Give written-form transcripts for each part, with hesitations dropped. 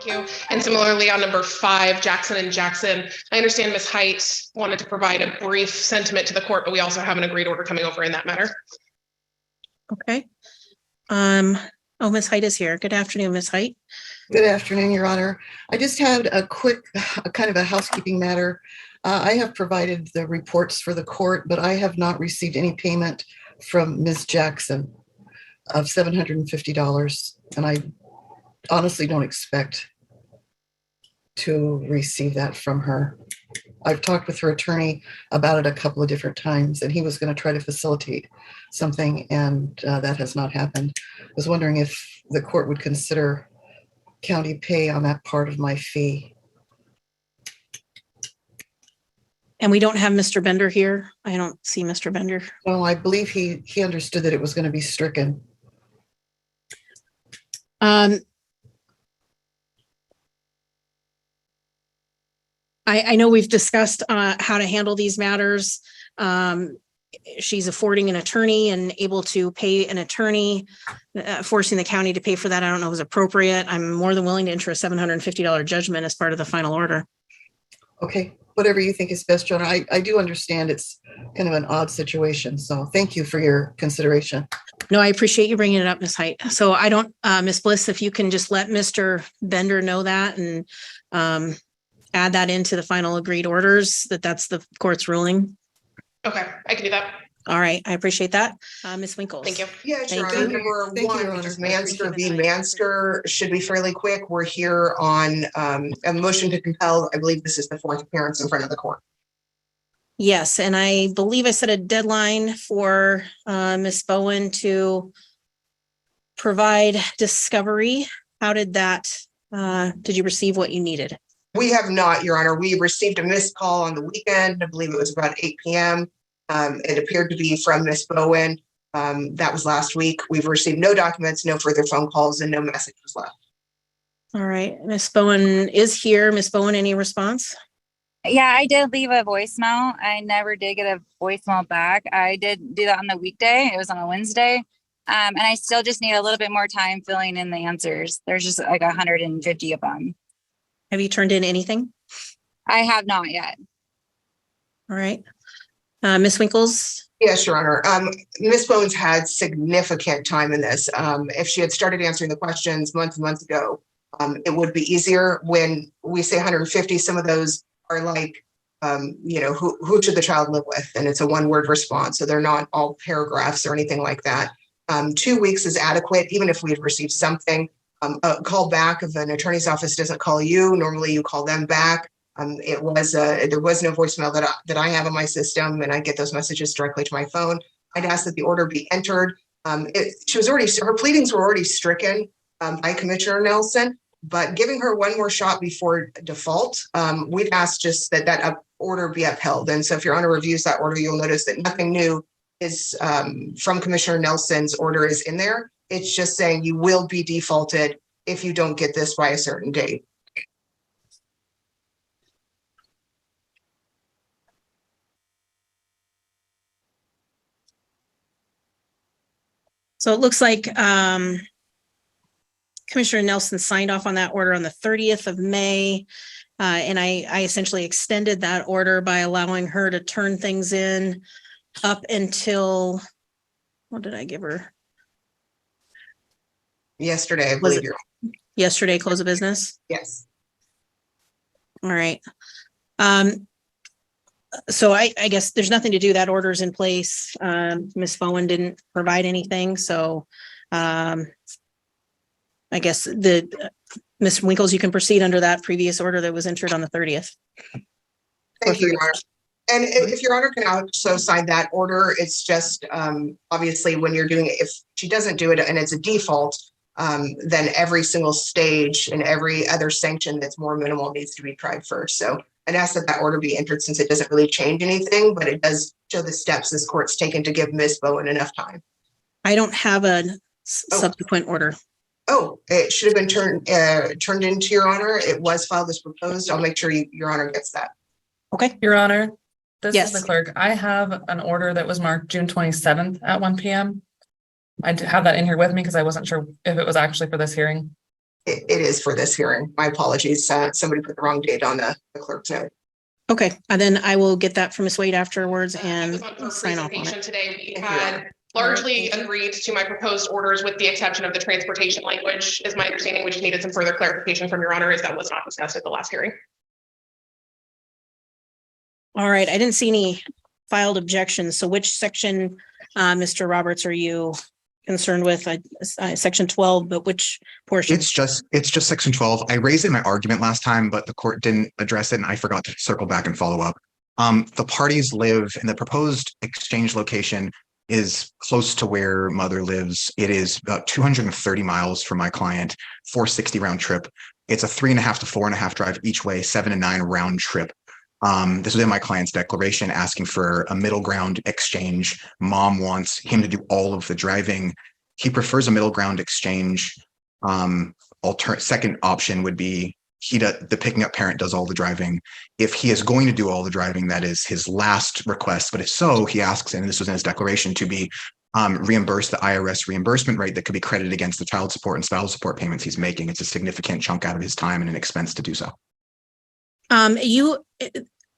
Thank you. And similarly on number 5, Jackson and Jackson, I understand Ms. Height wanted to provide a brief sentiment to the court, but we also have an agreed order coming over in that matter. Okay. Oh, Ms. Height is here. Good afternoon, Ms. Height. Good afternoon, Your Honor. I just had a quick kind of a housekeeping matter. I have provided the reports for the court, but I have not received any payment from Ms. Jackson of $750. And I honestly don't expect to receive that from her. I've talked with her attorney about it a couple of different times, and he was going to try to facilitate something, and that has not happened. I was wondering if the court would consider county pay on that part of my fee. And we don't have Mr. Bender here. I don't see Mr. Bender. Well, I believe he understood that it was going to be stricken. I know we've discussed how to handle these matters. She's affording an attorney and able to pay an attorney, forcing the county to pay for that. I don't know if it's appropriate. I'm more than willing to enter a $750 judgment as part of the final order. Okay, whatever you think is best, John. I do understand it's kind of an odd situation. So thank you for your consideration. No, I appreciate you bringing it up, Ms. Height. So I don't, Ms. Bliss, if you can just let Mr. Bender know that and add that into the final agreed orders, that's the court's ruling. Okay, I can do that. All right, I appreciate that. Ms. Winkles. Thank you. Yeah, sure. Thank you. Number Thank you, Your one, Honor. which is Mansker v. Appreciate it. Mansker, should be fairly quick. We're here on a motion to compel. I believe this is the 4th appearance in front of the court. Yes, and I believe I set a deadline for Ms. Bowen to provide discovery. How did that, did you receive what you needed? We have not, Your Honor. We received a missed call on the weekend. I believe it was about 8 p.m. It appeared to be from Ms. Bowen. That was last week. We've received no documents, no further phone calls, and no message was left. All right, Ms. Bowen is here. Ms. Bowen, any response? Yeah, I did leave a voicemail. I never did get a voicemail back. I did do that on the weekday. It was on a Wednesday. And I still just need a little bit more time filling in the answers. There's just like 150 of them. Have you turned in anything? I have not yet. All right. Ms. Winkles? Yes, Your Honor. Ms. Bowen's had significant time in this. If she had started answering the questions months and months ago, it would be easier. When we say 150, some of those are like, who should the child live with? And it's a one-word response. So they're not all paragraphs or anything like that. 2 weeks is adequate, even if we've received something. A call back if an attorney's office doesn't call you, normally you call them back. There was no voicemail that I have in my system, and I get those messages directly to my phone. I'd ask that the order be entered. Her pleadings were already stricken by Commissioner Nelson, but giving her one more shot before default, we'd ask just that order be upheld. And so if Your Honor reviews that order, you'll notice that nothing new is from Commissioner Nelson's order is in there. It's just saying you will be defaulted if you don't get this by a certain date. So it looks like Commissioner Nelson signed off on that order on the 30th of May. And I essentially extended that order by allowing her to turn things in up until, what did I give her? Yesterday, I believe. Yesterday, close of business? Yes. All right. So I guess there's nothing to do. That order's in place. Ms. Bowen didn't provide anything. So I guess Ms. Winkles, you can proceed under that previous order that was entered on the 30th. Thank you, Your Honor. And if Your Honor can also sign that order, it's just obviously when you're doing it, if she doesn't do it and it's a default, then every single stage and every other sanction that's more minimal needs to be tried first. So I'd ask that order be entered since it doesn't really change anything, but it does show the steps this court's taken to give Ms. Bowen enough time. I don't have a subsequent order. Oh, it should have been turned into, Your Honor. It was filed as proposed. I'll make sure Your Honor gets that. Okay. Your Honor, this Yes. is the clerk. I have an order that was marked June 27th at 1 p.m. I have that in here with me because I wasn't sure if it was actually for this hearing. It is for this hearing. My apologies. Somebody put the wrong date on the clerk's note. Okay, and then I will get that from Ms. Wade afterwards It and was on her sign off on presentation it. today. We Thank you, had Anna. largely Thank you. agreed to my proposed orders with the exception of the transportation language, is my understanding. We just needed some further clarification from your honor, as that was not discussed at the last hearing. All right, I didn't see any filed objections. So which section, Mr. Roberts, are you concerned with? Section 12, but which portion? It's just section 12. I raised it in my argument last time, but the court didn't address it and I forgot to circle back and follow up. The parties live in the proposed exchange location is close to where mother lives. It is about 230 miles from my client, 460 round trip. It's a 3.5 to 4.5 drive each way, 7 to 9 round trip. This was in my client's declaration asking for a middle ground exchange. Mom wants him to do all of the driving. He prefers a middle ground exchange. Second option would be the picking up parent does all the driving. If he is going to do all the driving, that is his last request. But if so, he asks, and this was in his declaration, to be reimbursed the IRS reimbursement rate that could be credited against the child support and spousal support payments he's making. It's a significant chunk out of his time and an expense to do so.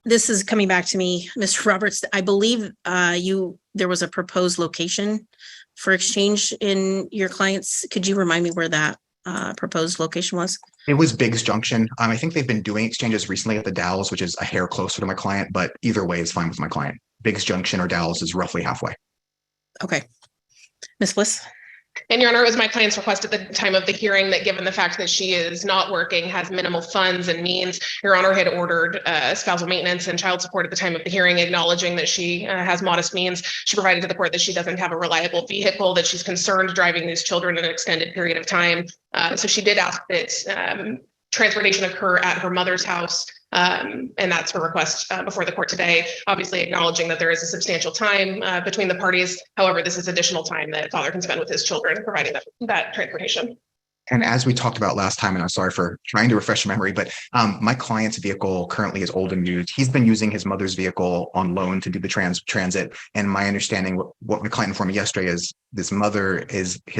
This is coming back to me, Mr. Roberts. I believe there was a proposed location for exchange in your clients. Could you remind me where that proposed location was? It was Biggs Junction. I think they've been doing exchanges recently at the Dalles, which is a hair closer to my client, but either way is fine with my client. Biggs Junction or Dalles is roughly halfway. Okay. Ms. Bliss? And your honor, it was my client's request at the time of the hearing that given the fact that she is not working, has minimal funds and means, your honor had ordered spousal maintenance and child support at the time of the hearing, acknowledging that she has modest means. She provided to the court that she doesn't have a reliable vehicle, that she's concerned driving these children an extended period of time. So she did ask that transportation occur at her mother's house. And that's her request before the court today, obviously acknowledging that there is a substantial time between the parties. However, this is additional time that father can spend with his children, providing that transportation. And as we talked about last time, and I'm sorry for trying to refresh your memory, but my client's vehicle currently is old and used. He's been using his mother's vehicle on loan to do the transit. And my understanding, what my client informed me yesterday, is this mother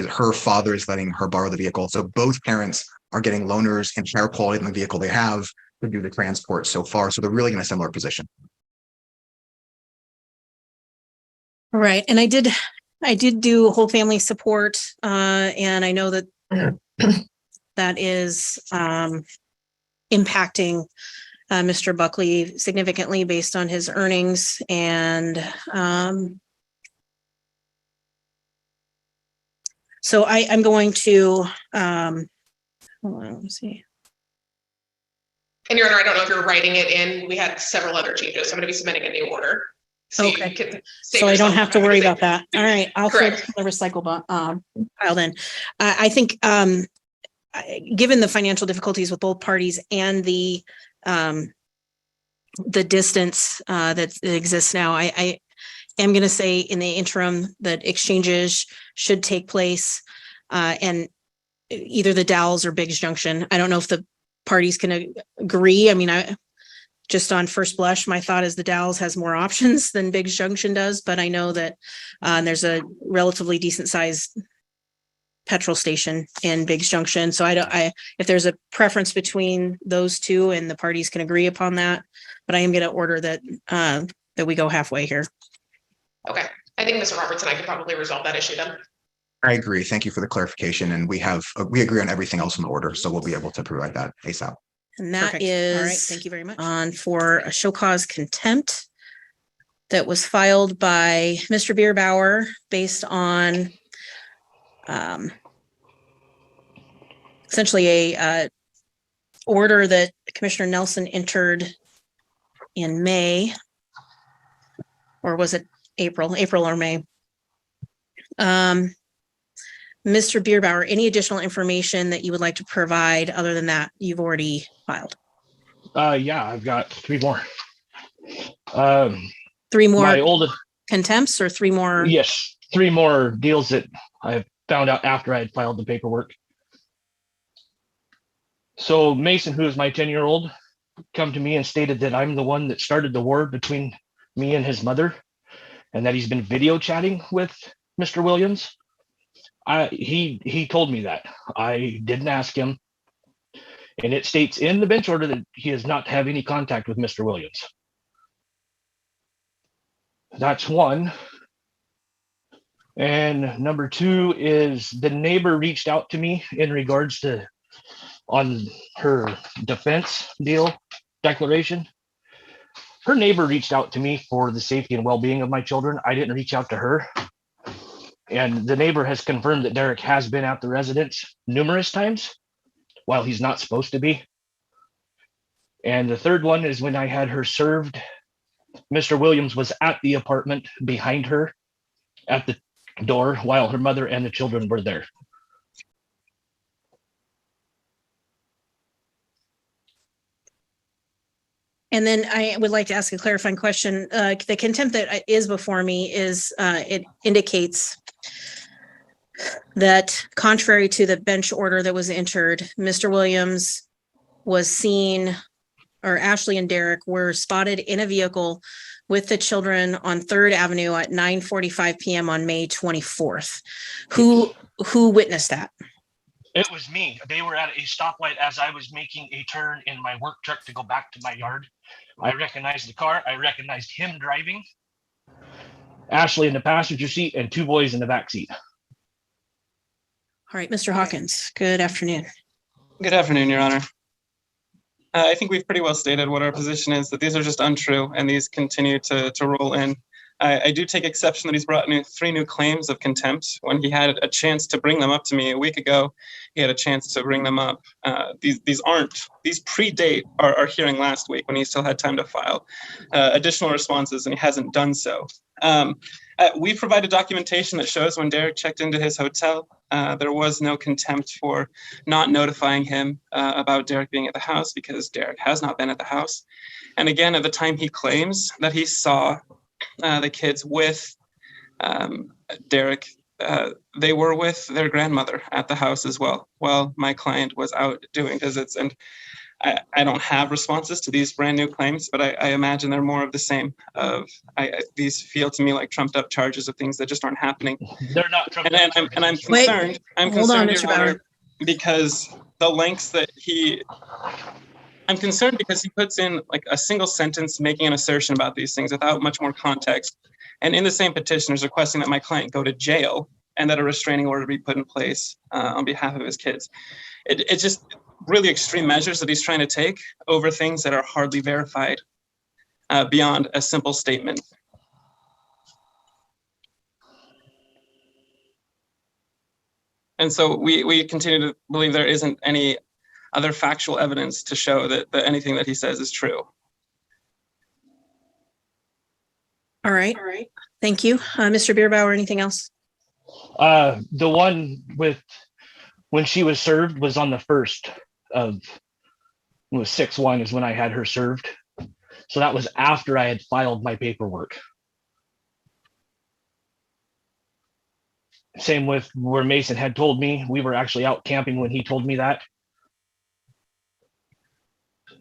her father is letting her borrow the vehicle. So both parents are getting loaners and higher quality than the vehicle they have to do the transport so far. So they're really in a similar position. All right. And I did do whole family support. And I know that that is impacting Mr. Buckley significantly based on his earnings. And so I'm going to, hold on, let me see. And your honor, I don't know if you're writing it in. We had several other changes. So I'm going to be submitting a new order. So okay. So I don't have to worry about that. All right. I'll throw Correct. the recycle pile then. I think given the financial difficulties with both parties and the distance that exists now, I am going to say in the interim that exchanges should take place and either the Dalles or Biggs Junction. I don't know if the parties can agree. I mean, just on first blush, my thought is the Dalles has more options than Biggs Junction does, but I know that there's a relatively decent sized petrol station in Biggs Junction. So if there's a preference between those two and the parties can agree upon that, but I am going to order that we go halfway here. Okay. I think Mr. Roberts and I could probably resolve that issue then. I agree. Thank you for the clarification. And we agree on everything else in the order. So we'll be able to provide that ASAP. And that Perfect. is, All right, thank you very much. On for a show cause contempt that was filed by Mr. Bierbauer based on essentially a order that Commissioner Nelson entered in May, or was it April or May? Mr. Bierbauer, any additional information that you would like to provide other than that you've already filed? Yeah, I've got 3 more. 3 more My oldest, contempts or 3 more? yes, 3 more deals that I found out after I had filed the paperwork. So Mason, who is my 10-year-old, come to me and stated that I'm the one that started the war between me and his mother, and that he's been video chatting with Mr. Williams. He told me that. I didn't ask him. And it states in the bench order that he is not to have any contact with Mr. Williams. That's one. And number two is the neighbor reached out to me in regards to on her defense declaration. Her neighbor reached out to me for the safety and well-being of my children. I didn't reach out to her. And the neighbor has confirmed that Derek has been at the residence numerous times while he's not supposed to be. And the third one is when I had her served, Mr. Williams was at the apartment behind her at the door while her mother and the children were there. And then I would like to ask a clarifying question. The contempt that is before me is, it indicates that contrary to the bench order that was entered, Mr. Williams was seen, or Ashley and Derek were spotted in a vehicle with the children on 3rd Avenue at 9:45 p.m. on May 24th. Who witnessed that? It was me. They were at a stoplight as I was making a turn in my work truck to go back to my yard. I recognized the car. I recognized him driving, Ashley in the passenger seat, and 2 boys in the back seat. All right, Mr. Hawkins, good afternoon. Good afternoon, Your Honor. I think we've pretty well stated what our position is, that these are just untrue and these continue to roll in. I do take exception that he's brought 3 new claims of contempt when he had a chance to bring them up to me a week ago. He had a chance to bring them up. These predate our hearing last week when he still had time to file additional responses, and he hasn't done so. We provided documentation that shows when Derek checked into his hotel, there was no contempt for not notifying him about Derek being at the house, because Derek has not been at the house. And again, at the time he claims that he saw the kids with Derek, they were with their grandmother at the house as well, while my client was out doing visits. And I don't have responses to these brand new claims, but I imagine they're more of the same. These feel to me like trumped up charges of things that just aren't happening. They're not trumped up. And I'm concerned. I'm concerned, Your Honor, because the lengths that I'm concerned because he puts in like a single sentence making an assertion about these things without much more context. And in the same petition is requesting that my client go to jail and that a restraining order be put in place on behalf of his kids. It's just really extreme measures that he's trying to take over things that are hardly verified beyond a simple statement. And so we continue to believe there isn't any other factual evidence to show that anything that he says is true. All right. Thank you. Mr. Bierbauer, anything else? The one with when she was served was on the 1st of, it was 6/1 is when I had her served. So that was after I had filed my paperwork. Same with where Mason had told me we were actually out camping when he told me that.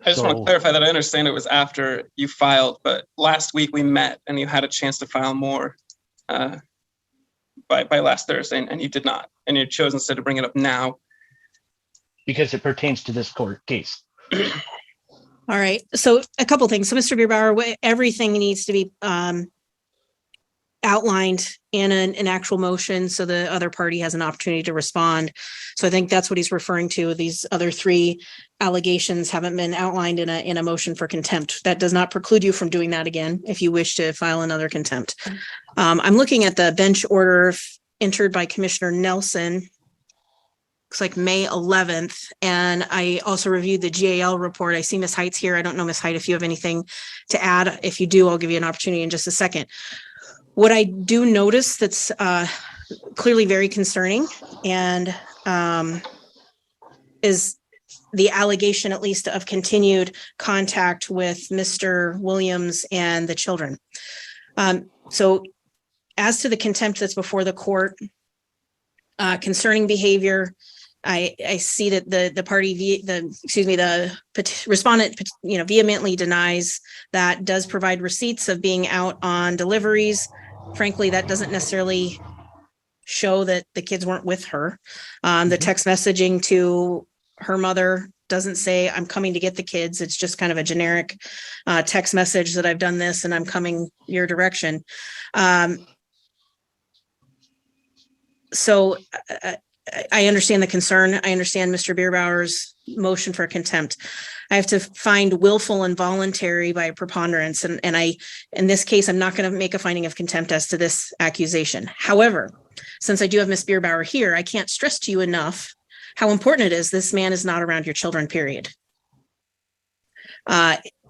I just want to clarify that I understand it was after you filed, but last week we met and you had a chance to file more by last Thursday, and you did not. And you chose instead to bring it up now. Because it pertains to this court case. All right. So a couple things. So Mr. Bierbauer, everything needs to be outlined in an actual motion so the other party has an opportunity to respond. So I think that's what he's referring to. These other 3 allegations haven't been outlined in a motion for contempt. That does not preclude you from doing that again if you wish to file another contempt. I'm looking at the bench order entered by Commissioner Nelson. Looks like May 11th. And I also reviewed the GAL report. I see Ms. Heights here. I don't know, Ms. Height, if you have anything to add. If you do, I'll give you an opportunity in just a second. What I do notice that's clearly very concerning and is the allegation, at least, of continued contact with Mr. Williams and the children. So as to the contempt that's before the court, concerning behavior, I see that the respondent, vehemently denies that, does provide receipts of being out on deliveries. Frankly, that doesn't necessarily show that the kids weren't with her. The text messaging to her mother doesn't say I'm coming to get the kids. It's just kind of a generic text message that I've done this and I'm coming your direction. So I understand the concern. I understand Mr. Bierbauer's motion for contempt. I have to find willful and voluntary by preponderance. And in this case, I'm not going to make a finding of contempt as to this accusation. However, since I do have Ms. Bierbauer here, I can't stress to you enough how important it is this man is not around your children, period.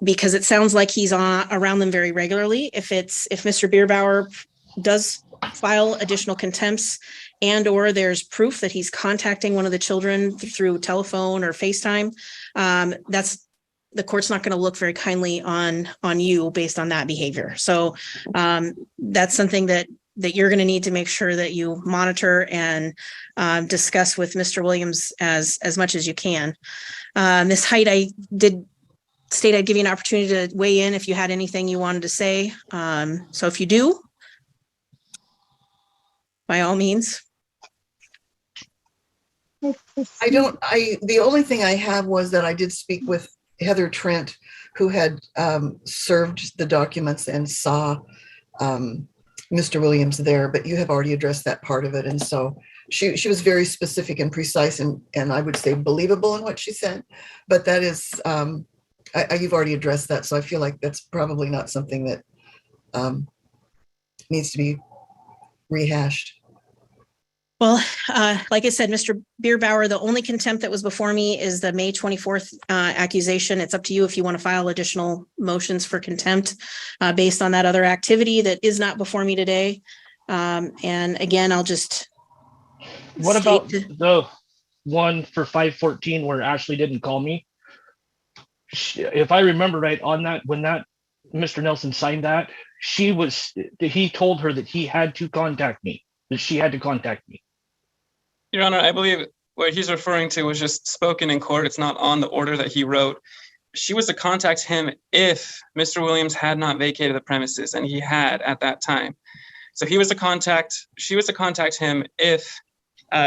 Because it sounds like he's around them very regularly. If Mr. Bierbauer does file additional contempts and or there's proof that he's contacting one of the children through telephone or FaceTime, that's the court's not going to look very kindly on you based on that behavior. So that's something that you're going to need to make sure that you monitor and discuss with Mr. Williams as much as you can. Ms. Height, I did state I'd give you an opportunity to weigh in if you had anything you wanted to say. So if you do, by all means. The only thing I have was that I did speak with Heather Trent, who had served the documents and saw Mr. Williams there, but you have already addressed that part of it. And so she was very specific and precise and I would say believable in what she said, but that is, you've already addressed that. So I feel like that's probably not something that needs to be rehashed. Well, like I said, Mr. Bierbauer, the only contempt that was before me is the May 24th accusation. It's up to you if you want to file additional motions for contempt based on that other activity that is not before me today. And again, I'll just. What about the one for 514 where Ashley didn't call me? If I remember right on that, when that Mr. Nelson signed that, he told her that he had to contact me, that she had to contact me. Your Honor, I believe what he's referring to was just spoken in court. It's not on the order that he wrote. She was to contact him if Mr. Williams had not vacated the premises, and he had at that time. So she was to contact him if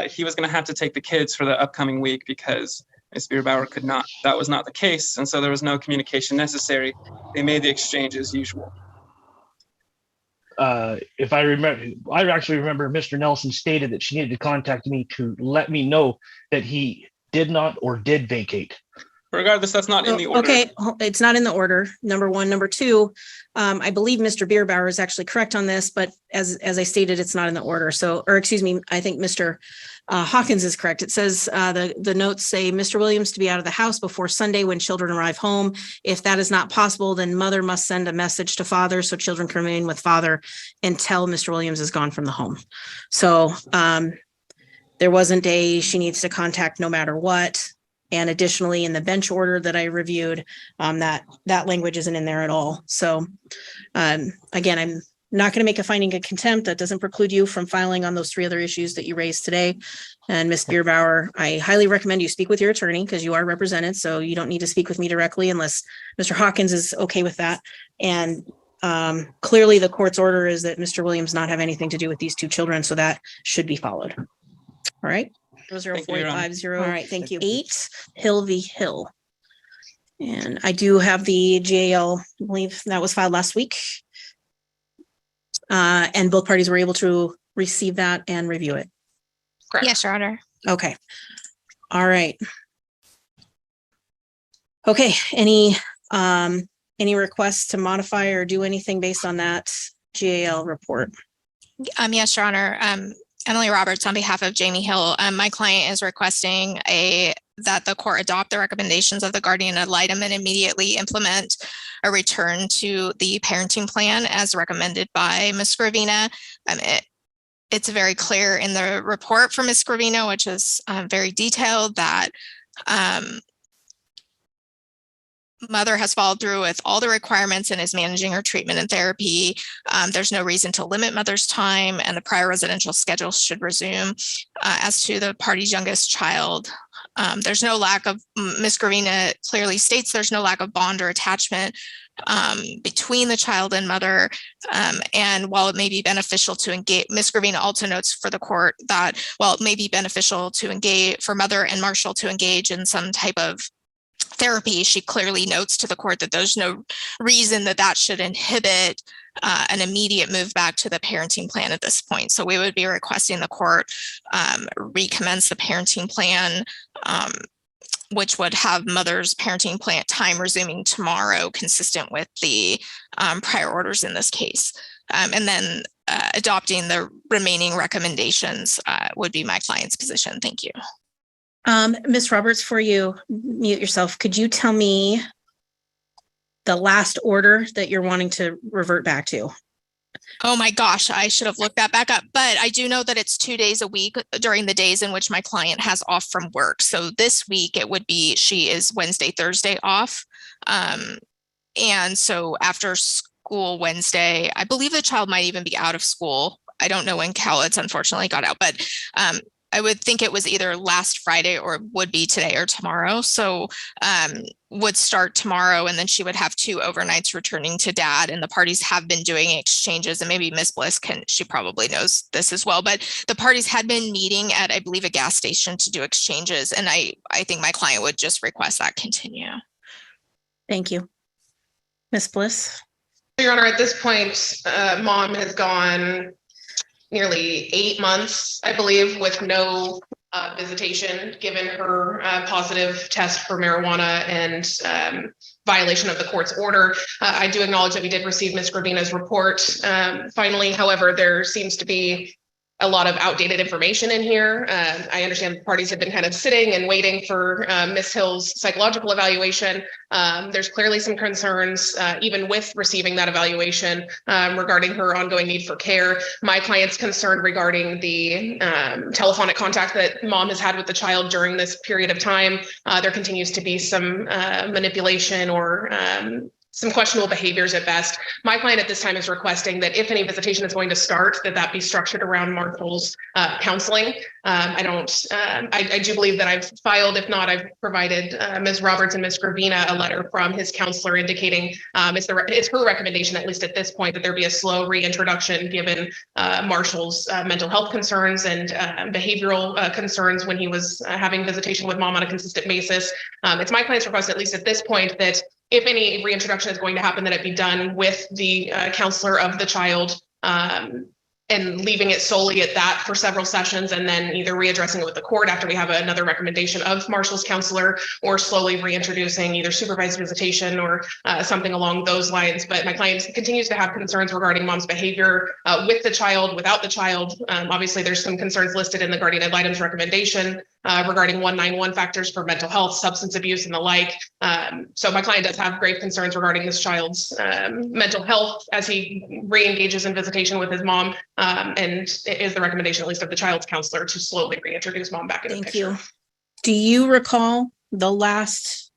he was going to have to take the kids for the upcoming week because Ms. Bierbauer could not. That was not the case, and so there was no communication necessary. They made the exchange as usual. If I remember, I actually remember Mr. Nelson stated that she needed to contact me to let me know that he did not or did vacate. Regardless, that's not in the order. Okay, it's not in the order, number one. Number two, I believe Mr. Bierbauer is actually correct on this, but as I stated, it's not in the order. So, or excuse me, I think Mr. Hawkins is correct. It says the notes say Mr. Williams to be out of the house before Sunday when children arrive home. If that is not possible, then mother must send a message to father so children can remain with father until Mr. Williams is gone from the home. So there wasn't she needs to contact no matter what. And additionally, in the bench order that I reviewed, that language isn't in there at all. So again, I'm not going to make a finding of contempt. That doesn't preclude you from filing on those three other issues that you raised today. And Ms. Bierbauer, I highly recommend you speak with your attorney because you are represented. So you don't need to speak with me directly unless Mr. Hawkins is okay with that. And clearly the court's order is that Mr. Williams not have anything to do with these two children. So that should be followed. All right. 00450. All right, thank you. 8 Hill v. Hill. And I do have the GAL, I believe that was filed last week. And both parties were able to receive that and review it. Correct. Yes, Your Honor. Okay. All right. Okay, any requests to modify or do anything based on that GAL report? Yes, Your Honor. Emily Roberts on behalf of Jamie Hill. My client is requesting that the court adopt the recommendations of the guardian ad litem and immediately implement a return to the parenting plan as recommended by Ms. Scrivina. It's very clear in the report from Ms. Scrivina, which is very detailed, that mother has followed through with all the requirements and is managing her treatment and therapy. There's no reason to limit mother's time, and the prior residential schedule should resume. As to the party's youngest child, there's no lack of, Ms. Gravina clearly states there's no lack of bond or attachment between the child and mother. And while it may be beneficial to engage, Ms. Gravina also notes for the court that while it may be beneficial to engage for mother and Marshall to engage in some type of therapy, she clearly notes to the court that there's no reason that that should inhibit an immediate move back to the parenting plan at this point. So we would be requesting the court recommence the parenting plan, which would have mother's parenting plan time resuming tomorrow, consistent with the prior orders in this case. And then adopting the remaining recommendations would be my client's position. Thank you. Ms. Roberts, before you mute yourself, could you tell me the last order that you're wanting to revert back to? Oh my gosh, I should have looked that back up, but I do know that it's 2 days a week during the days in which my client has off from work. So this week it would be, she is Wednesday, Thursday off. And so after school Wednesday, I believe the child might even be out of school. I don't know when Cal unfortunately got out, but I would think it was either last Friday or would be today or tomorrow. So would start tomorrow, and then she would have 2 overnights returning to dad. And the parties have been doing exchanges, and maybe Ms. Bliss she probably knows this as well, but the parties had been meeting at, I believe, a gas station to do exchanges. And I think my client would just request that continue. Thank you. Ms. Bliss? Your Honor, at this point, mom has gone nearly 8 months, I believe, with no visitation, given her positive test for marijuana and violation of the court's order. I do acknowledge that we did receive Ms. Gravina's report. Finally, however, there seems to be a lot of outdated information in here. I understand the parties have been kind of sitting and waiting for Ms. Hill's psychological evaluation. There's clearly some concerns, even with receiving that evaluation, regarding her ongoing need for care. My client's concerned regarding the telephonic contact that mom has had with the child during this period of time. There continues to be some manipulation or some questionable behaviors at best. My client at this time is requesting that if any visitation is going to start, that be structured around Marshall's counseling. I do believe that I've filed, if not, I've provided Ms. Roberts and Ms. Gravina a letter from his counselor indicating it's her recommendation, at least at this point, that there be a slow reintroduction given Marshall's mental health concerns and behavioral concerns when he was having visitation with mom on a consistent basis. It's my client's request, at least at this point, that if any reintroduction is going to happen, that it be done with the counselor of the child, and leaving it solely at that for several sessions, and then either readdressing it with the court after we have another recommendation of Marshall's counselor, or slowly reintroducing either supervised visitation or something along those lines. But my client continues to have concerns regarding mom's behavior with the child, without the child. Obviously, there's some concerns listed in the guardian ad litem's recommendation regarding 191 factors for mental health, substance abuse, and the like. So my client does have grave concerns regarding this child's mental health as he re-engages in visitation with his mom. And it is the recommendation, at least of the child's counselor, to slowly reintroduce mom back in the picture. Thank you. Do you recall the last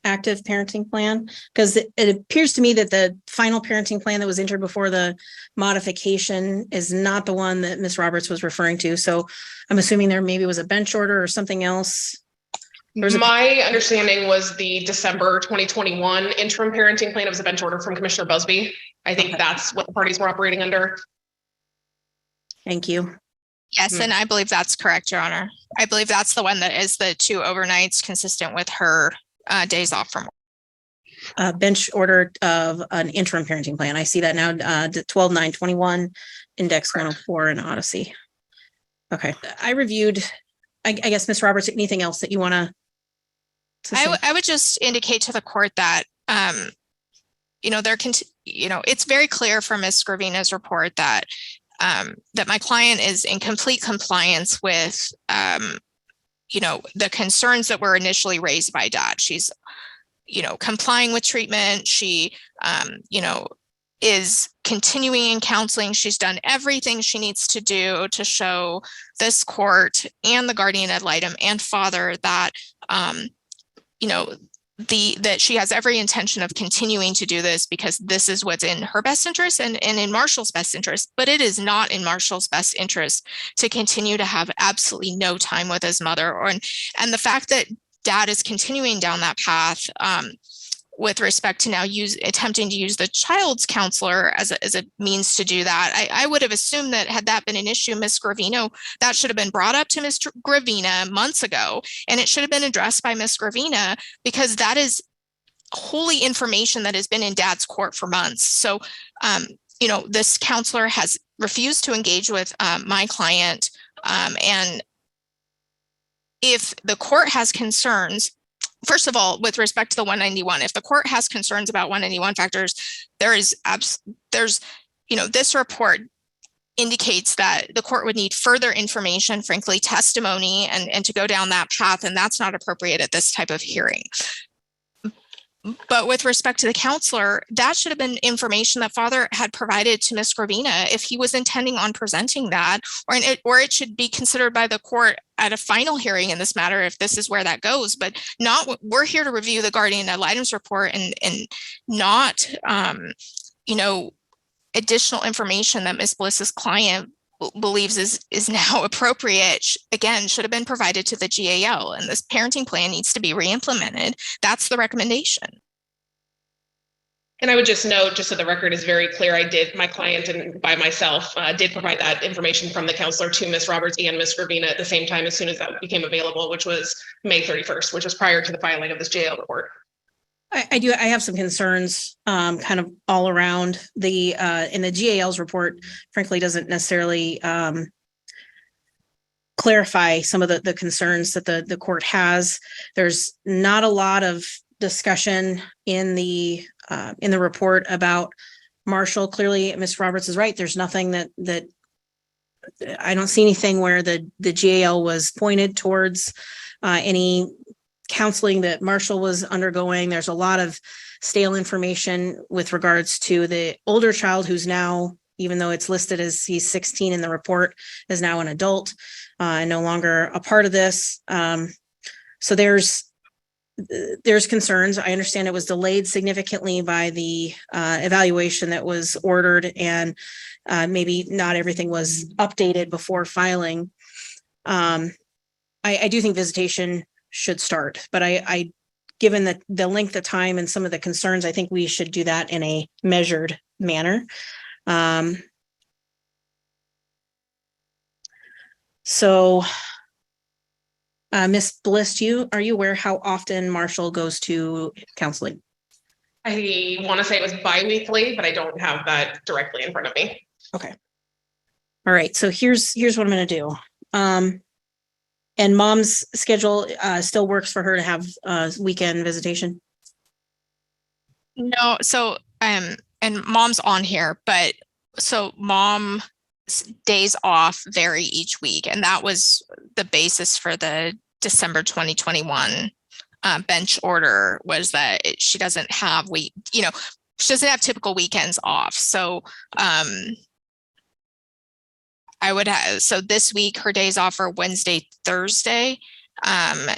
active parenting plan? Because it appears to me that the final parenting plan that was entered before the modification is not the one that Ms. Roberts was referring to. So I'm assuming there maybe was a bench order or something else. My understanding was the December 2021 interim parenting plan. It was a bench order from Commissioner Busby. I think that's what the parties were operating under. Thank you. Yes, and I believe that's correct, Your Honor. I believe that's the one that is the 2 overnights consistent with her days off from work. Bench order of an interim parenting plan. I see that now, 12/9/21, index 104 in Odyssey. Okay, I reviewed, I guess, Ms. Roberts, anything else that you want to say? I would just indicate to the court that, it's very clear from Ms. Gravina's report that that my client is in complete compliance with, the concerns that were initially raised by dad. She's, complying with treatment. She, is continuing in counseling. She's done everything she needs to do to show this court and the guardian ad litem and father that, that she has every intention of continuing to do this because this is what's in her best interest and in Marshall's best interest. But it is not in Marshall's best interest to continue to have absolutely no time with his mother. And the fact that dad is continuing down that path with respect to now attempting to use the child's counselor as a means to do that. I would have assumed that had that been an issue, Ms. Gravino, that should have been brought up to Ms. Gravina months ago, and it should have been addressed by Ms. Gravina, because that is wholly information that has been in dad's court for months. So, you know, this counselor has refused to engage with my client. And if the court has concerns, first of all, with respect to the 191, if the court has concerns about 191 factors, there's, you know, this report indicates that the court would need further information, frankly, testimony, and to go down that path, and that's not appropriate at this type of hearing. But with respect to the counselor, that should have been information that father had provided to Ms. Gravina if he was intending on presenting that, or it should be considered by the court at a final hearing in this matter if this is where that goes. But not, we're here to review the guardian ad litem's report and not, you know, additional information that Ms. Bliss's client believes is now appropriate, again, should have been provided to the GAL, and this parenting plan needs to be re-implemented. That's the recommendation. And I would just note, just so the record is very clear, my client and by myself did provide that information from the counselor to Ms. Roberts and Ms. Gravina at the same time as soon as that became available, which was May 31st, which was prior to the filing of this GAL report. I have some concerns kind of all around the in the GAL's report, frankly, doesn't necessarily clarify some of the concerns that the court has. There's not a lot of discussion in the report about Marshall. Clearly, Ms. Roberts is right. There's nothing that I don't see anything where the GAL was pointed towards any counseling that Marshall was undergoing. There's a lot of stale information with regards to the older child who's now, even though it's listed as he's 16 in the report, is now an adult and no longer a part of this. So there's concerns. I understand it was delayed significantly by the evaluation that was ordered, and maybe not everything was updated before filing. I do think visitation should start, but I given the length of time and some of the concerns, I think we should do that in a measured manner. So Ms. Bliss, are you aware how often Marshall goes to counseling? I want to say it was bi-weekly, but I don't have that directly in front of me. Okay. All right. So here's what I'm going to do. And mom's schedule still works for her to have weekend visitation? No, so and mom's on here, but so mom's days off vary each week, and that was the basis for the December 2021 bench order, was that she doesn't have she doesn't have typical weekends off. So I would have, so this week her days off are Wednesday, Thursday. Then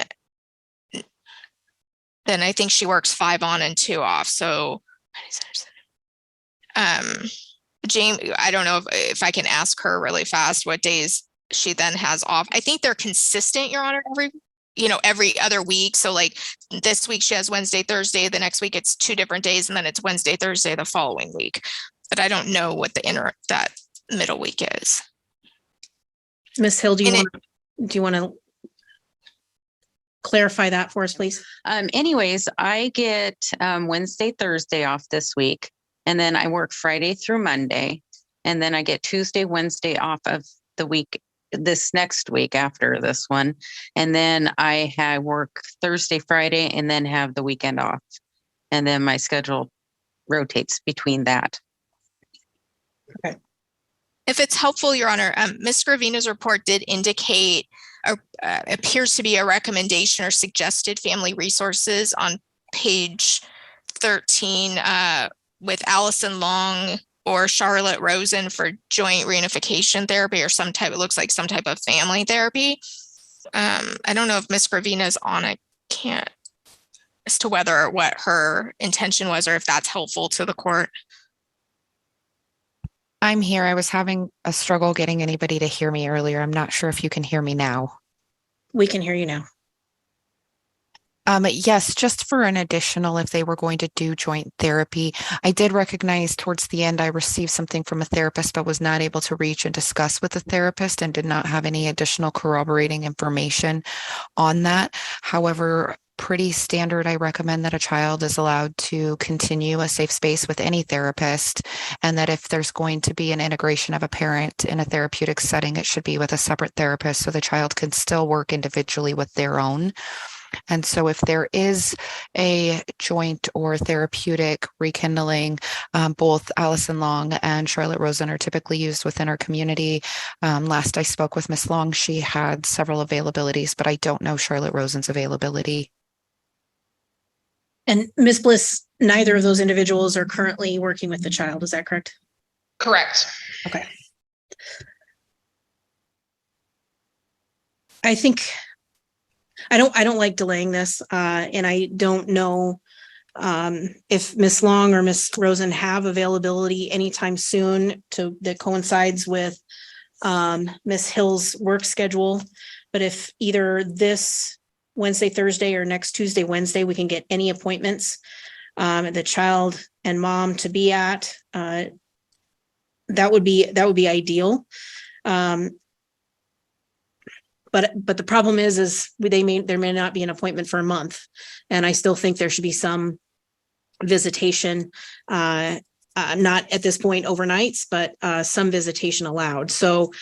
I think she works 5 on and 2 off. So Jamie, I don't know if I can ask her really fast what days she then has off. I think they're consistent, Your Honor, every other week. So like this week she has Wednesday, Thursday, the next week it's 2 different days, and then it's Wednesday, Thursday the following week. But I don't know what that middle week is. Ms. Hill, do you want to clarify that for us, please? Anyways, I get Wednesday, Thursday off this week, and then I work Friday through Monday, and then I get Tuesday, Wednesday off of the week, this next week after this one, and then I work Thursday, Friday, and then have the weekend off, and then my schedule rotates between that. Okay. If it's helpful, Your Honor, Ms. Gravina's report did indicate appears to be a recommendation or suggested family resources on page 13 with Allison Long or Charlotte Rosen for joint reunification therapy or it looks like some type of family therapy. I don't know if Ms. Gravina's on it, can't, as to what her intention was or if that's helpful to the court. I'm here. I was having a struggle getting anybody to hear me earlier. I'm not sure if you can hear me now. We can hear you now. Yes, just for an additional, if they were going to do joint therapy. I did recognize towards the end, I received something from a therapist, but was not able to reach and discuss with the therapist and did not have any additional corroborating information on that. However, pretty standard, I recommend that a child is allowed to continue a safe space with any therapist, and that if there's going to be an integration of a parent in a therapeutic setting, it should be with a separate therapist so the child can still work individually with their own. And so if there is a joint or therapeutic rekindling, both Allison Long and Charlotte Rosen are typically used within our community. Last I spoke with Miss Long, she had several availabilities, but I don't know Charlotte Rosen's availability. And Ms. Bliss, neither of those individuals are currently working with the child. Is that correct? Correct. Okay. I think I don't like delaying this, and I don't know if Miss Long or Miss Rosen have availability anytime soon that coincides with Miss Hill's work schedule. But if either this Wednesday, Thursday, or next Tuesday, Wednesday, we can get any appointments, the child and mom to be at, that would be ideal. But the problem is there may not be an appointment for a month, and I still think there should be some visitation, not at this point overnights, but some visitation allowed. So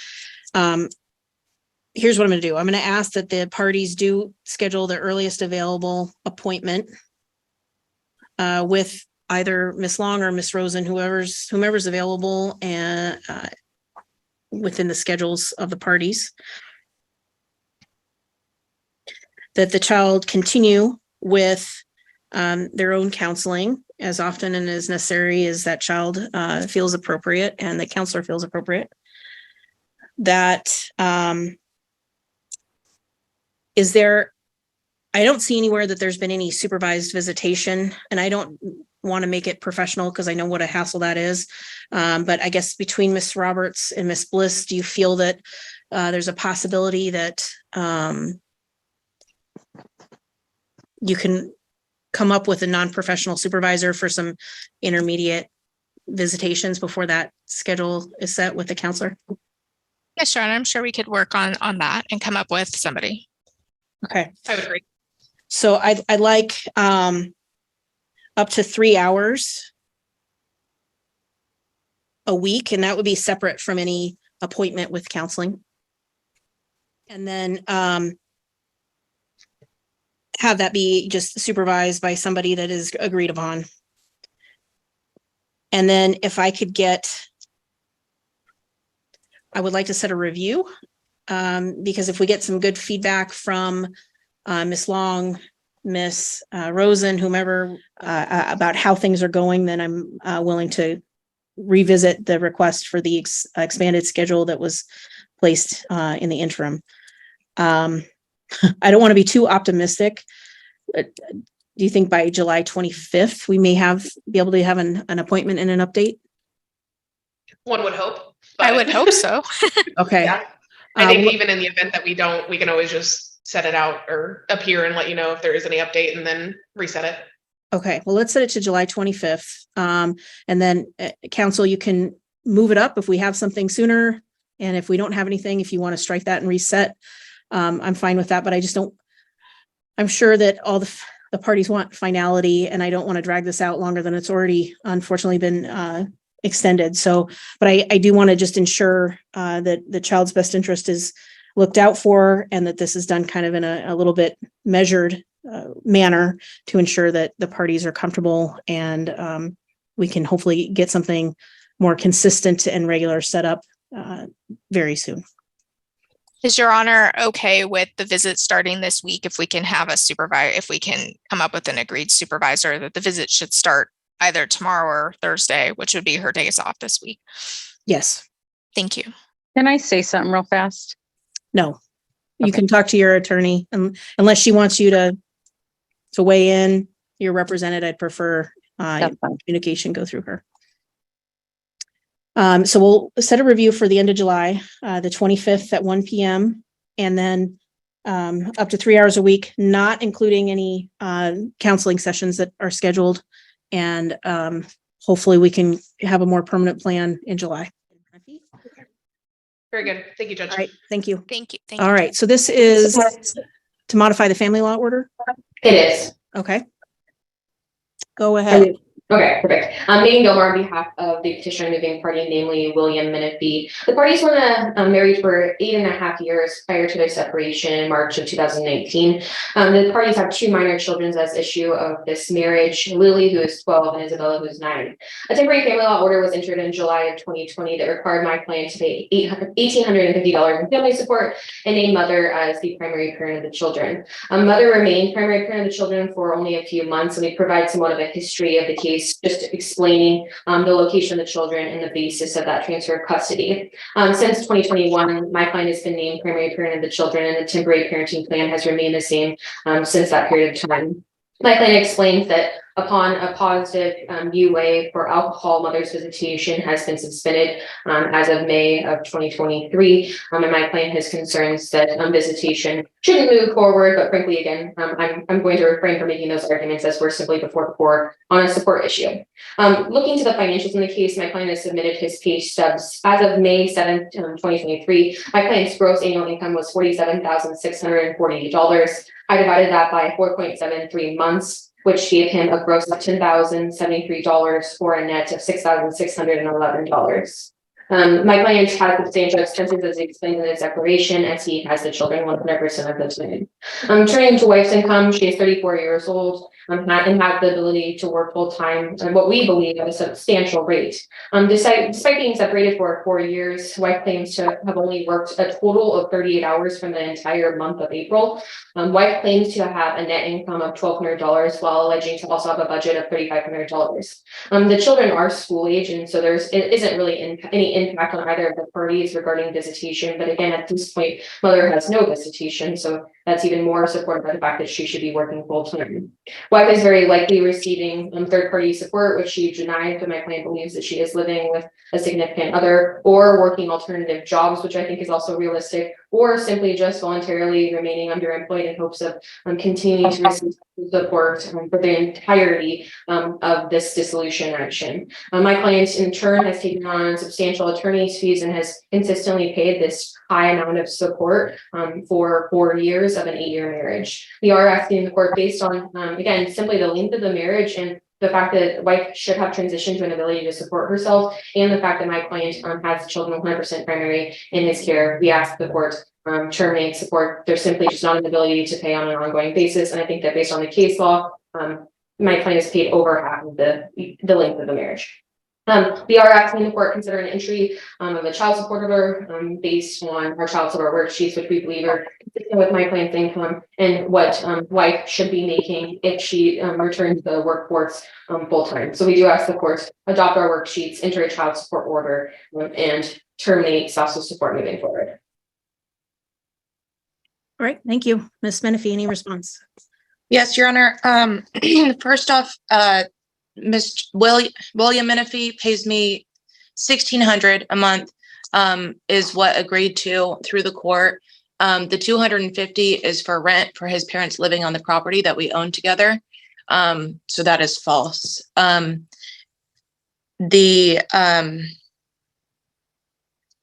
here's what I'm going to do. I'm going to ask that the parties do schedule the earliest available appointment with either Miss Long or Miss Rosen, whomever's available, and within the schedules of the parties. That the child continue with their own counseling as often and as necessary as that child feels appropriate and the counselor feels appropriate. That I don't see anywhere that there's been any supervised visitation, and I don't want to make it professional because I know what a hassle that is. But I guess between Miss Roberts and Miss Bliss, do you feel that there's a possibility that you can come up with a non-professional supervisor for some intermediate visitations before that schedule is set with the counselor? Yes, Sharon, I'm sure we could work on that and come up with somebody. Okay. I would agree. So I'd like up to 3 hours a week, and that would be separate from any appointment with counseling. And then have that be just supervised by somebody that is agreed upon. And then if I could I would like to set a review, because if we get some good feedback from Miss Long, Miss Rosen, whomever, about how things are going, then I'm willing to revisit the request for the expanded schedule that was placed in the interim. I don't want to be too optimistic. Do you think by July 25th, we may be able to have an appointment and an update? One would hope. I would hope so. Okay. Yeah. I think even in the event that we don't, we can always just set it out or appear and let you know if there is any update and then reset it. Okay. Well, let's set it to July 25th. And then council, you can move it up if we have something sooner. And if we don't have anything, if you want to strike that and reset, I'm fine with that, but I'm sure that all the parties want finality, and I don't want to drag this out longer than it's already unfortunately been extended. So, but I do want to just ensure that the child's best interest is looked out for, and that this is done kind of in a little bit measured manner to ensure that the parties are comfortable, and we can hopefully get something more consistent and regular set up very soon. Is Your Honor okay with the visit starting this week if we can have a supervisor, if we can come up with an agreed supervisor that the visit should start either tomorrow or Thursday, which would be her days off this week? Yes. Thank you. Can I say something real fast? No, you can talk to your attorney, unless she wants you to weigh in. Your representative, I'd prefer communication go through her. So we'll set a review for the end of July, the 25th at 1 p.m. And then up to 3 hours a week, not including any counseling sessions that are scheduled. And hopefully we can have a more permanent plan in July. Very good. Thank you, Judge. All right, thank you. Thank you. Thank you. All right, so this is to modify the family law order? It is. Okay. Go ahead. Okay, perfect. Megan Gilmore on behalf of the petitioner moving party, namely William Menifee. The parties were married for 8.5 years prior to their separation in March of 2019. The parties have 2 minor children as issue of this marriage, Lily, who is 12, and Isabella, who is 9. A temporary family law order was entered in July of 2020 that required my client to pay $1,850 in family support and name mother as the primary parent of the children. Mother remained primary parent of the children for only a few months, and we provide somewhat of a history of the case, just explaining the location of the children and the basis of that transfer of custody. Since 2021, my client has been named primary parent of the children, and the temporary parenting plan has remained the same since that period of time. My client explains that upon a positive UA for alcohol, mother's visitation has been suspended as of May of 2023. And my client has concerns that visitation shouldn't move forward, but frankly, again, I'm going to refrain from making those arguments as we're simply before the court on a support issue. Looking to the financials in the case, my client has submitted his pay stubs as of May 7th, 2023. My client's gross annual income was $47,648. I divided that by 4.73 months, which gave him a gross of $10,073 for a net of $6,611. My client has substantial expenses as explained in his declaration, as he has the children 100% of the time. Turning to wife's income, she is 34 years old and has the ability to work full time and what we believe at a substantial rate. Despite being separated for 4 years, wife claims to have only worked a total of 38 hours from the entire month of April. Wife claims to have a net income of $1,200 while alleging to also have a budget of $3,500. The children are school age, and so it isn't really any impact on either of the parties regarding visitation. But again, at this point, mother has no visitation, so that's even more supported by the fact that she should be working full time. Wife is very likely receiving third-party support, which she denied, but my client believes that she is living with a significant other or working alternative jobs, which I think is also realistic, or simply just voluntarily remaining underemployed in hopes of continuing to receive support for the entirety of this dissolution action. My client in turn has taken on substantial attorney's fees and has consistently paid this high amount of support for 4 years of an 8-year marriage. We are asking the court, based on again simply the length of the marriage and the fact that wife should have transitioned to an ability to support herself, and the fact that my client has children 100% primary in his care, we ask the court terminate support. There's simply just not an ability to pay on an ongoing basis, and I think that based on the case law, my client has paid over half of the length of the marriage. We are asking the court consider an entry of a child support order based on our child support worksheets, which we believe are consistent with my client's income and what wife should be making if she returns to the workforce full time. So we do ask the court adopt our worksheets, enter a child support order, and terminate spousal support moving forward. All right, thank you. Ms. Menifee, any response? Yes, Your Honor. First off, William Menifee pays me $1,600 a month, is what agreed to through the court. The $250 is for rent for his parents living on the property that we own together. So that is false. The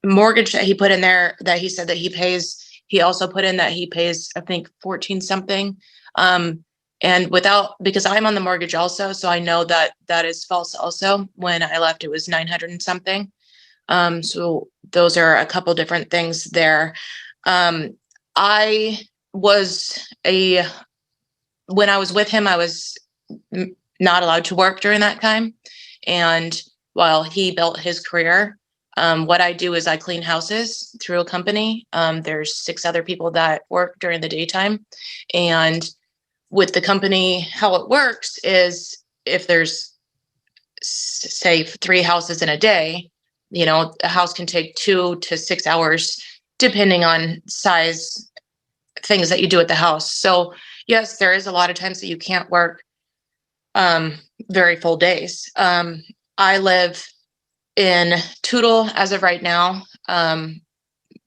mortgage that he put in there that he said that he pays, he also put in that he pays, I think, 14 something. And because I'm on the mortgage also, so I know that that is false also. When I left, it was 900 and something. So those are a couple different things there. When I was with him, I was not allowed to work during that time. And while he built his career, what I do is I clean houses through a company. There's 6 other people that work during the daytime. And with the company, how it works is if there's, say, 3 houses in a day, a house can take 2 to 6 hours, depending on size, things that you do at the house. So yes, there is a lot of times that you can't work very full days. I live in Tootle as of right now,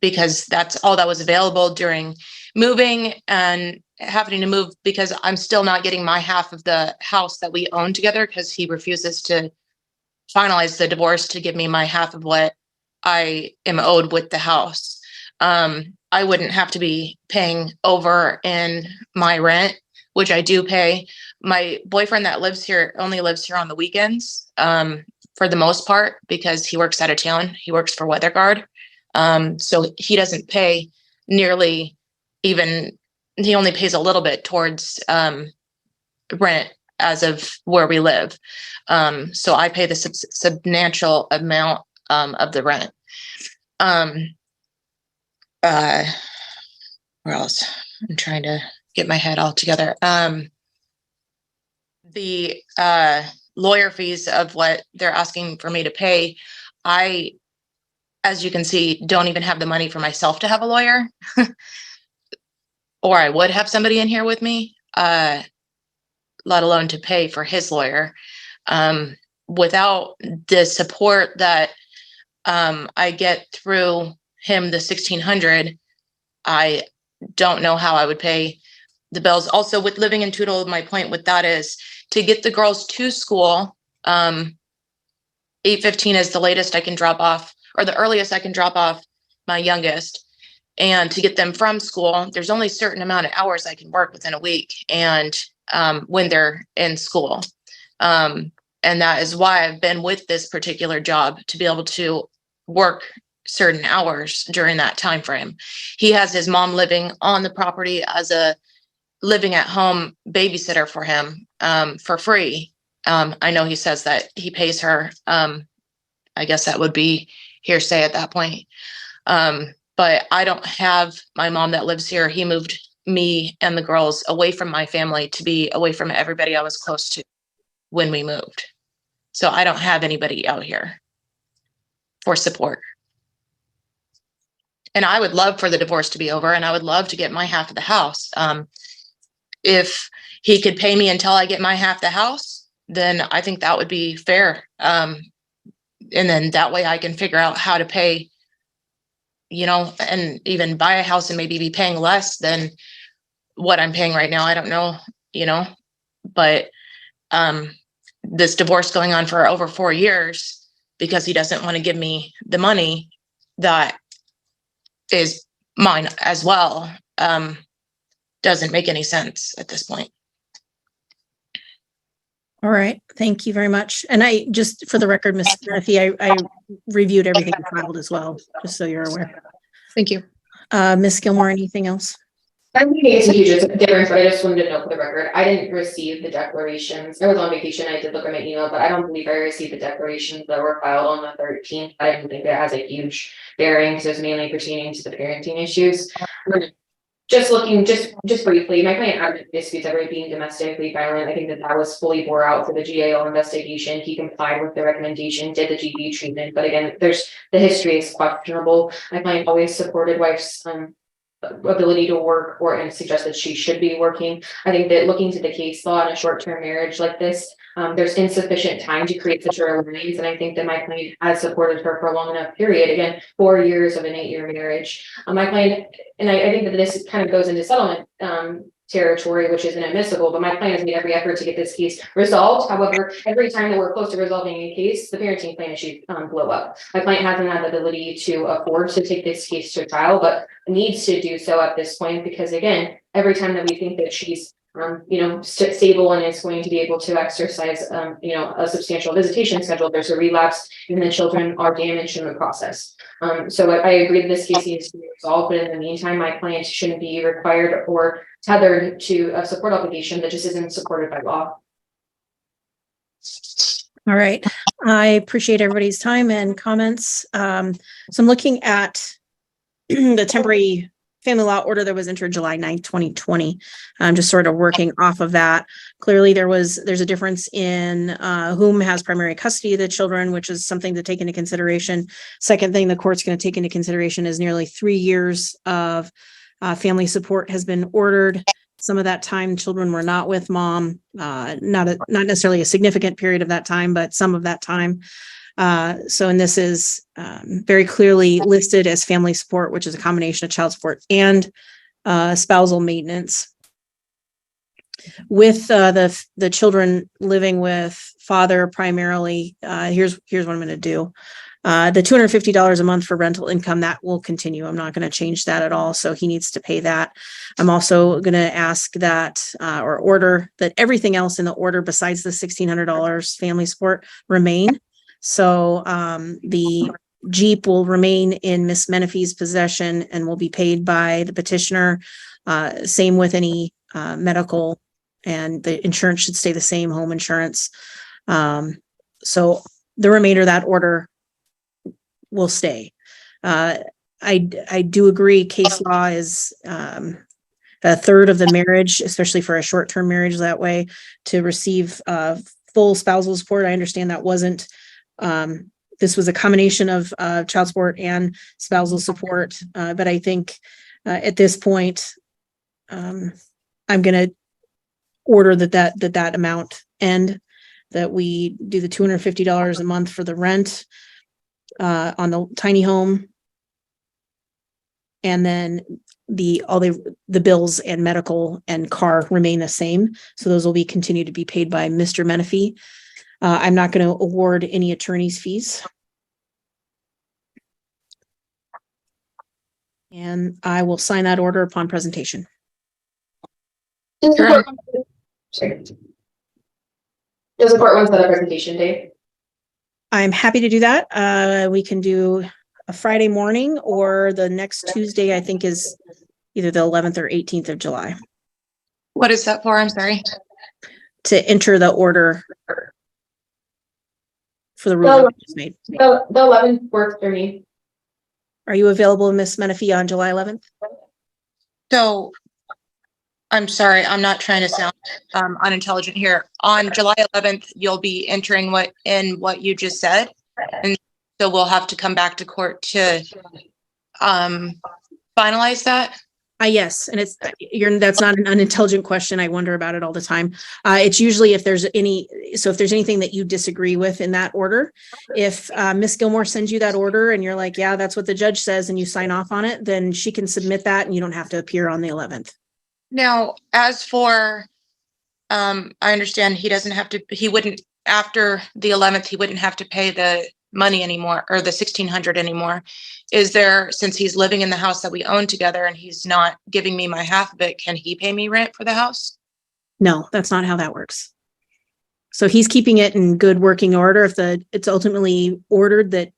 because that's all that was available during moving and having to move because I'm still not getting my half of the house that we own together because he refuses to finalize the divorce to give me my half of what I am owed with the house. I wouldn't have to be paying over in my rent, which I do pay. My boyfriend that lives here only lives here on the weekends, for the most part, because he works out of town. He works for Weather Guard. So he doesn't pay nearly even, he only pays a little bit towards rent as of where we live. So I pay the substantial amount of the rent. Where else? I'm trying to get my head all together. The lawyer fees of what they're asking for me to pay, I, as you can see, don't even have the money for myself to have a lawyer. Or I would have somebody in here with me, let alone to pay for his lawyer. Without the support that I get through him, the $1,600, I don't know how I would pay the bills. Also, with living in Toutle, my point with that is to get the girls to school. 8:15 is the latest I can drop off, or the earliest I can drop off my youngest. And to get them from school, there's only a certain amount of hours I can work within a week, and when they're in school. And that is why I've been with this particular job, to be able to work certain hours during that time frame. He has his mom living on the property as a living at home babysitter for him for free. I know he says that he pays her. I guess that would be hearsay at that point. But I don't have my mom that lives here. He moved me and the girls away from my family to be away from everybody I was close to when we moved. So I don't have anybody out here for support. And I would love for the divorce to be over, and I would love to get my half of the house. If he could pay me until I get my half of the house, then I think that would be fair. And then that way I can figure out how to pay, and even buy a house and maybe be paying less than what I'm paying right now. I don't know, but this divorce going on for over 4 years because he doesn't want to give me the money that is mine as well, doesn't make any sense at this point. All right, thank you very much. And I just, for the record, Ms. Murphy, I reviewed everything you filed as well, just so you're aware. Thank you. Ms. Gilmore, anything else? I think it's a huge difference, but I just wanted to know for the record, I didn't receive the declarations. I was on vacation, I did look at my email, but I don't believe I received the declarations that were filed on the 13th. I didn't think that has a huge bearing because it's mainly pertaining to the parenting issues. Just looking, just briefly, my client had disputes ever being domestically violent. I think that was fully bore out for the GAO investigation. He complied with the recommendation, did the GP treatment, but again, the history is questionable. My client always supported wife's ability to work and suggested she should be working. I think that looking to the case law in a short-term marriage like this, there's insufficient time to create such a lines, and I think that my client has supported her for a long enough period. Again, 4 years of an 8-year marriage. My client, and I think that this kind of goes into settlement territory, which is inadmissible, but my client has made every effort to get this case resolved. However, every time that we're close to resolving a case, the parenting plan issue blow up. My client hasn't had the ability to afford to take this case to trial, but needs to do so at this point, because again, every time that we think that she's stable and is going to be able to exercise, a substantial visitation schedule, there's a relapse and the children are damaged in the process. So I agree that this case needs to be resolved, but in the meantime, my client shouldn't be required or tethered to a support obligation that just isn't supported by law. All right. I appreciate everybody's time and comments. So I'm looking at the temporary family law order that was entered July 9th, 2020. I'm just sort of working off of that. Clearly there's a difference in whom has primary custody of the children, which is something to take into consideration. Second thing the court's going to take into consideration is nearly 3 years of family support has been ordered. Some of that time children were not with mom, not necessarily a significant period of that time, but some of that time. And this is very clearly listed as family support, which is a combination of child support and spousal maintenance. With the children living with father primarily, here's what I'm going to do. The $250 a month for rental income, that will continue. I'm not going to change that at all. So he needs to pay that. I'm also going to ask that or order that everything else in the order besides the $1,600 family support remain. So the Jeep will remain in Miss Menifee's possession and will be paid by the petitioner. Same with any medical, and the insurance should stay the same, home insurance. So the remainder of that order will stay. I do agree case law is a third of the marriage, especially for a short-term marriage that way, to receive full spousal support. I understand that wasn't, this was a combination of child support and spousal support. But I think at this point, I'm going to order that amount end, that we do the $250 a month for the rent on the tiny home. And then all the bills and medical and car remain the same. So those will be continue to be paid by Mr. Menifee. I'm not going to award any attorney's fees. And I will sign that order upon presentation. Does the court want to set a presentation date? I'm happy to do that. We can do a Friday morning, or the next Tuesday, I think, is either the 11th or 18th of July. What is that for? I'm sorry. To enter the order for the ruling that was made. The 11th works for me. Are you available, Ms. Menifee, on July 11th? So I'm sorry, I'm not trying to sound unintelligent here. On July 11th, you'll be entering what you just said. And so we'll have to come back to court to finalize that. Yes, and that's not an unintelligent question. I wonder about it all the time. It's usually if there's anything that you disagree with in that order, if Ms. Gilmore sends you that order and you're like, yeah, that's what the judge says, and you sign off on it, then she can submit that and you don't have to appear on the 11th. Now, as for, I understand he wouldn't, after the 11th, he wouldn't have to pay the money anymore, or the $1,600 anymore. Is there, since he's living in the house that we own together and he's not giving me my half of it, can he pay me rent for the house? No, that's not how that works. So he's keeping it in good working order. If it's ultimately ordered that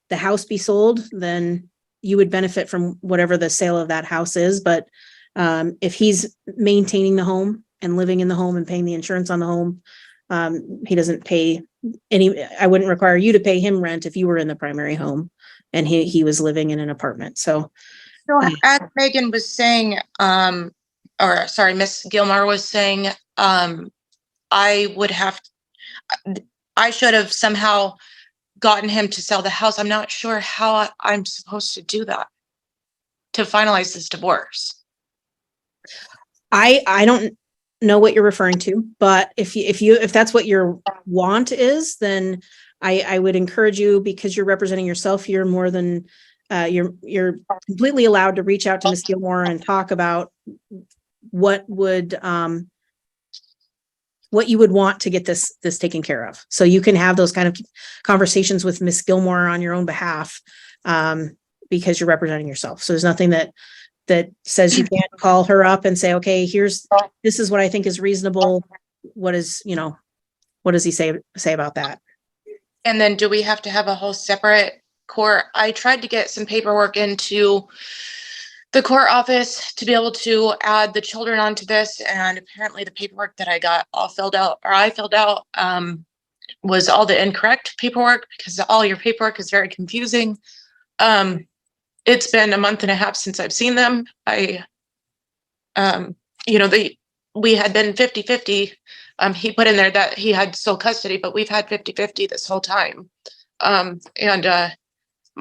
the house be sold, then you would benefit from whatever the sale of that house is. But if he's maintaining the home and living in the home and paying the insurance on the home, he doesn't pay I wouldn't require you to pay him rent if you were in the primary home and he was living in an apartment. So as Megan was saying, Miss Gilmore was saying, I should have somehow gotten him to sell the house. I'm not sure how I'm supposed to do that to finalize this divorce. I don't know what you're referring to, but if that's what your want is, then I would encourage you, because you're representing yourself, you're more than you're completely allowed to reach out to Ms. Gilmore and talk about what you would want to get this taken care of. So you can have those kind of conversations with Ms. Gilmore on your own behalf, because you're representing yourself. So there's nothing that says you can't call her up and say, okay, this is what I think is reasonable. What does he say about that? And then do we have to have a whole separate court? I tried to get some paperwork into the court office to be able to add the children onto this. And apparently the paperwork that I got I filled out was all the incorrect paperwork, because all your paperwork is very confusing. It's been a month and a half since I've seen them. We had been 50-50. He put in there that he had sole custody, but we've had 50-50 this whole time. My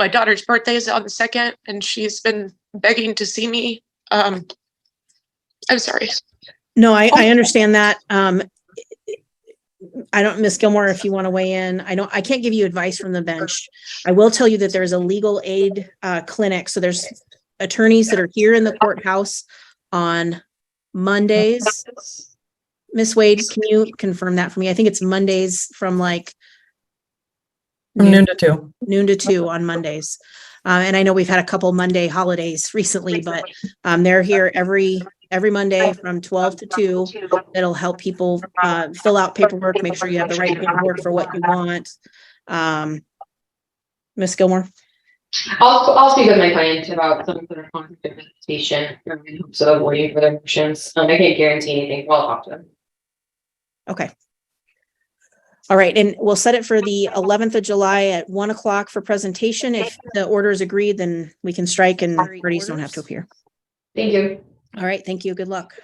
daughter's birthday is on the 2nd, and she's been begging to see me. I'm sorry. No, I understand that. Ms. Gilmore, if you want to weigh in, I can't give you advice from the bench. I will tell you that there's a legal aid clinic. So there's attorneys that are here in the courthouse on Mondays. Miss Wade, can you confirm that for me? I think it's Mondays from like From noon to 2. noon to 2 on Mondays. And I know we've had a couple Monday holidays recently, but they're here every Monday from 12 to 2. It'll help people fill out paperwork, make sure you have the right paperwork for what you want. Miss Gilmore? I'll speak with my client about some sort of conflict of representation in hopes of avoiding further motions. I can't guarantee anything, but I'll talk to them. Okay. All right, and we'll set it for the 11th of July at 1 o'clock for presentation. If the order is agreed, then we can strike and parties don't have to appear. Thank you. All right, thank you. Good luck.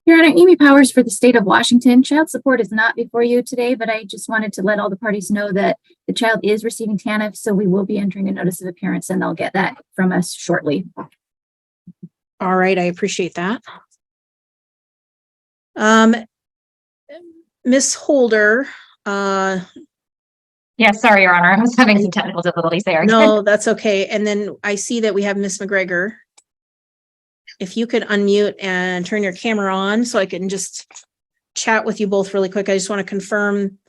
Your Honor, Amy Powers for the state of Washington. Child support is not before you today, but I just wanted to let all the parties know that the child is receiving TANF, so we will be entering a notice of appearance and they'll get that from us shortly. All right, I appreciate that. Miss Holder, yeah, sorry, Your Honor. I was having some technical difficulties there. No, that's okay. And then I see that we have Miss McGregor. If you could unmute and turn your camera on so I can just chat with you both really quick. I just want to confirm,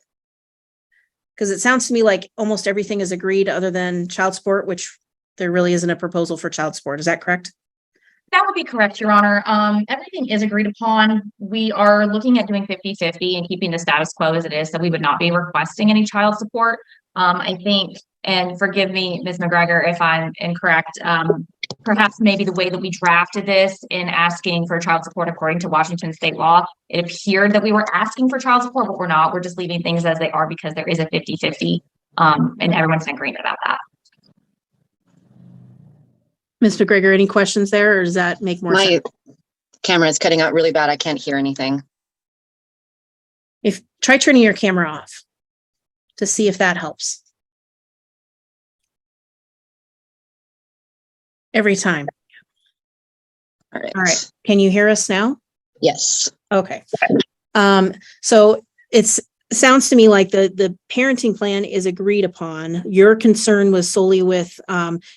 because it sounds to me like almost everything is agreed other than child support, which there really isn't a proposal for child support. Is that correct? That would be correct, Your Honor. Everything is agreed upon. We are looking at doing 50-50 and keeping the status quo as it is, so we would not be requesting any child support. I think, and forgive me, Ms. McGregor, if I'm incorrect, perhaps maybe the way that we drafted this in asking for child support according to Washington state law, it appeared that we were asking for child support, but we're not. We're just leaving things as they are because there is a 50-50 and everyone's in agreement about that. Ms. McGregor, any questions there, or does that make more sense? My camera is cutting out really bad. I can't hear anything. Try turning your camera off to see if that helps. Every time. All right. All right. Can you hear us now? Yes. Okay. So it sounds to me like the parenting plan is agreed upon. Your concern was solely with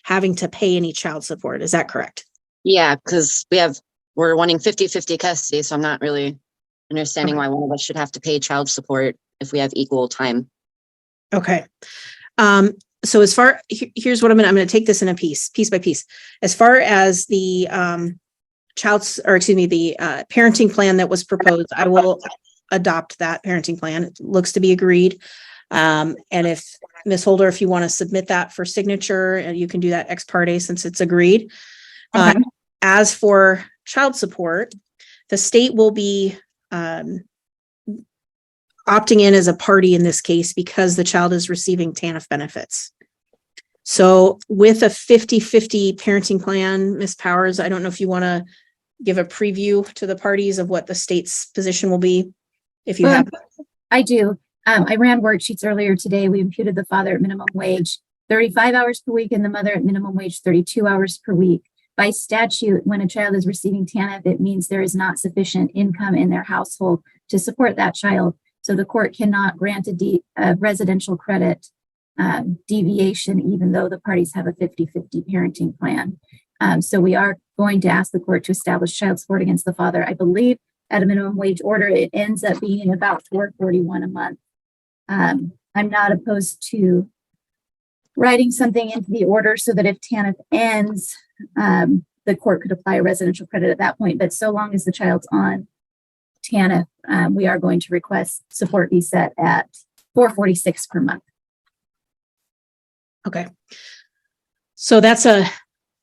having to pay any child support. Is that correct? Yeah, because we're wanting 50-50 custody, so I'm not really understanding why one of us should have to pay child support if we have equal time. Okay. So here's what I'm going to take this in a piece by piece. As far as the parenting plan that was proposed, I will adopt that parenting plan. It looks to be agreed. And if Ms. Holder, if you want to submit that for signature, and you can do that ex parte since it's agreed. Okay. As for child support, the state will be opting in as a party in this case because the child is receiving TANF benefits. So with a 50-50 parenting plan, Ms. Powers, I don't know if you want to give a preview to the parties of what the state's position will be, if you have. I do. I ran worksheets earlier today. We imputed the father at minimum wage 35 hours per week and the mother at minimum wage 32 hours per week. By statute, when a child is receiving TANF, it means there is not sufficient income in their household to support that child. So the court cannot grant a residential credit deviation, even though the parties have a 50-50 parenting plan. So we are going to ask the court to establish child support against the father. I believe at a minimum wage order, it ends up being about $441 a month. I'm not opposed to writing something into the order so that if TANF ends, the court could apply a residential credit at that point. But so long as the child's on TANF, we are going to request support be set at $446 per month. Okay. So that's a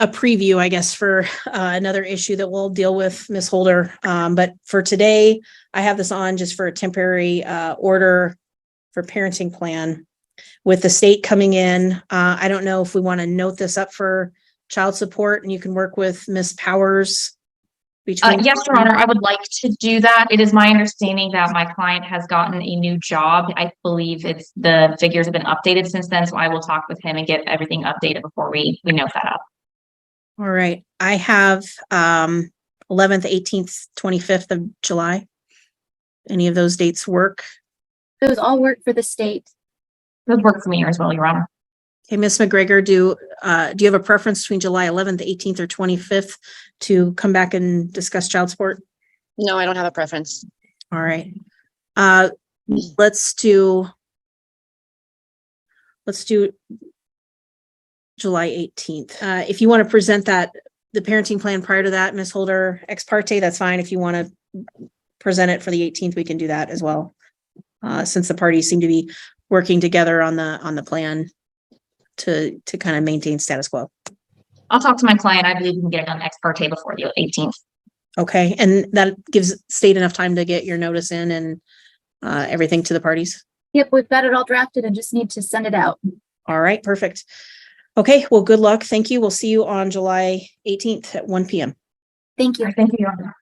preview, I guess, for another issue that we'll deal with, Ms. Holder. But for today, I have this on just for a temporary order for parenting plan. With the state coming in, I don't know if we want to note this up for child support and you can work with Ms. Powers. Yes, Your Honor, I would like to do that. It is my understanding that my client has gotten a new job. I believe the figures have been updated since then, so I will talk with him and get everything updated before we note that up. All right. I have 11th, 18th, 25th of July. Any of those dates work? Those all work for the state. Those work for me as well, Your Honor. Okay, Ms. McGregor, do you have a preference between July 11th, 18th, or 25th to come back and discuss child support? No, I don't have a preference. All right. Let's do July 18th. If you want to present the parenting plan prior to that, Ms. Holder, ex parte, that's fine. If you want to present it for the 18th, we can do that as well. Since the parties seem to be working together on the plan to kind of maintain status quo. I'll talk to my client. I believe we can get it done ex parte before the 18th. Okay, and that gives state enough time to get your notice in and everything to the parties? Yep, we've got it all drafted and just need to send it out. All right, perfect. Okay, well, good luck. Thank you. We'll see you on July 18th at 1 p.m. Thank you. Thank you, Your Honor.